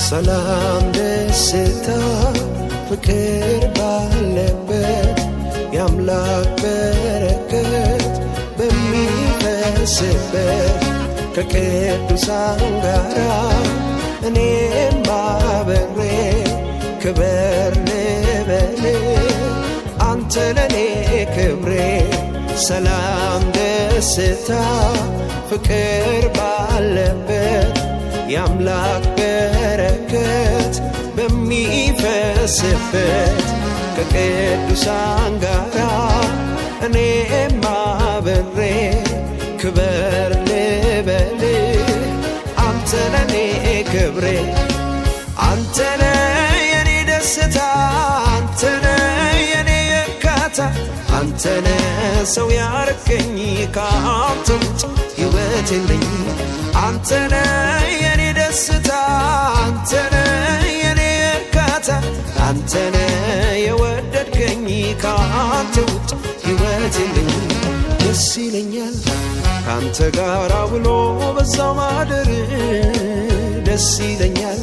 ሰላም ደስታ ፍቅር ባለበት የአምላክ በረከት በሚፈስበት ከቅዱሳን ጋራ እኔም አብሬ ክበር ልበል አንተ ለኔ ክብሬ ሰላም ደስታ ፍቅር ባለበት የአምላክ በረከት በሚፈስበት ከቅዱሳን ጋራ እኔም አብሬ ክበር ልበል አንተ ለኔ ክብሬ አንተነ የኔ ደስታ አንተነ የኔ እርካታ አንተነ ሰው ያረከኝ ከአንተ ውጭ ሕይወት የለኝ አንተነ የኔ ደስታ አንተነ የኔ እርካታ አንተነ የወደድከኝ ከአንተ ውጭ ሕይወት የለኝ ደስ ይለኛል ካንተ ጋር ውሎ በዛው ማደር ደስ ይለኛል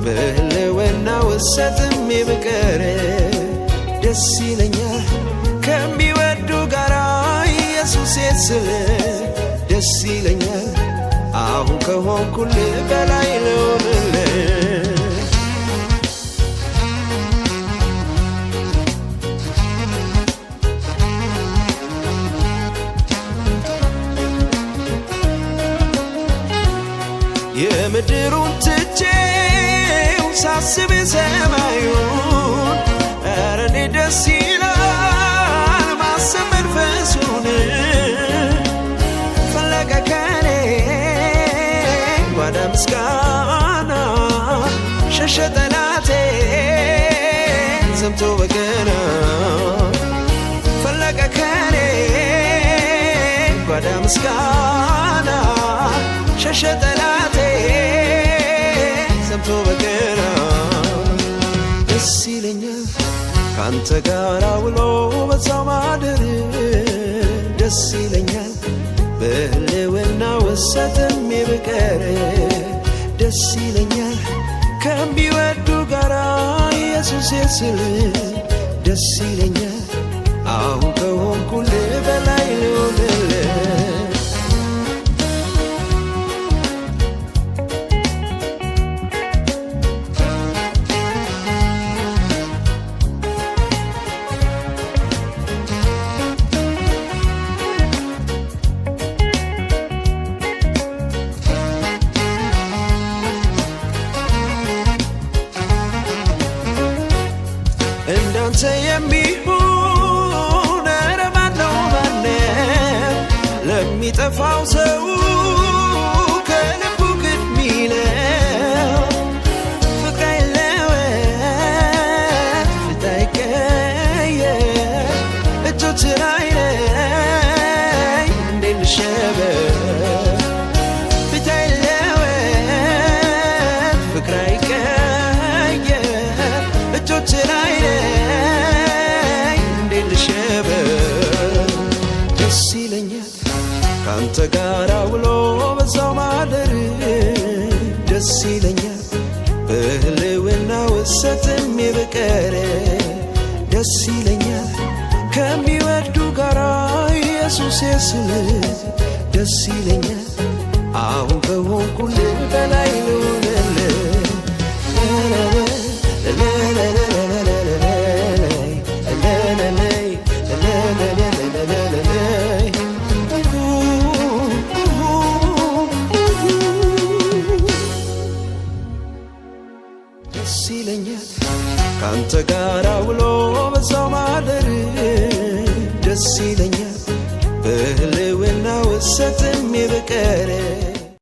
በህልውና ውሰጥም ብቀር ደስ ይለኛል ከሚወዱ ጋር ኢየሱስ ስል ደስ ይለኛል አሁን ከሆንኩልህ በላይ ልሆንልህ የምድሩን ትቼው ሳስብ የሰማዩን ኧረ እኔ ደስ ይላል ማሰብ መንፈሱን ፈለገ ከኔ ጓዳ ምስጋና ሸሸ ጠላቴ ዘምቶ በገና ፈለገ ከኔ ጓዳ ምስጋና ሸሸ ጠላቴ ዘምቶ በገና ደስ ይለኛል ካንተ ጋር ውሎ በዛው ማደር ደስ ይለኛል በህልውና ውሰጥም ብቀር ደስ ይለኛል ከሚወዱ ጋር ኢየሱስ ስል ደስ ይለኛል አሁን ከሆንኩልህ በላይ ልሆንልህ እንዳንተ የሚሆን ኧረ ማነው ማነው ለሚጠፋው ሰው ከልቡ ግድ ሚለው ፍቅር አይለወጥ ፊት አይቀየር እጆች አይለይ እንዴት ልሸበር ፊት አይለወጥ ፍቅር አይቀየር እጆች ደስ ይለኛል ካንተ ጋር ውሎ በዛው ማደር ደስ ይለኛል በህልውና ውሰጥም ብቀር ደስ ይለኛል ከሚወዱ ጋር ኢየሱስ ስል ደስ ይለኛል አሁን ከሆንኩልህ በላይ ልሆንልህ ይለኛል ካንተ ጋር ውሎ በዛው ማደር ደስ ይለኛል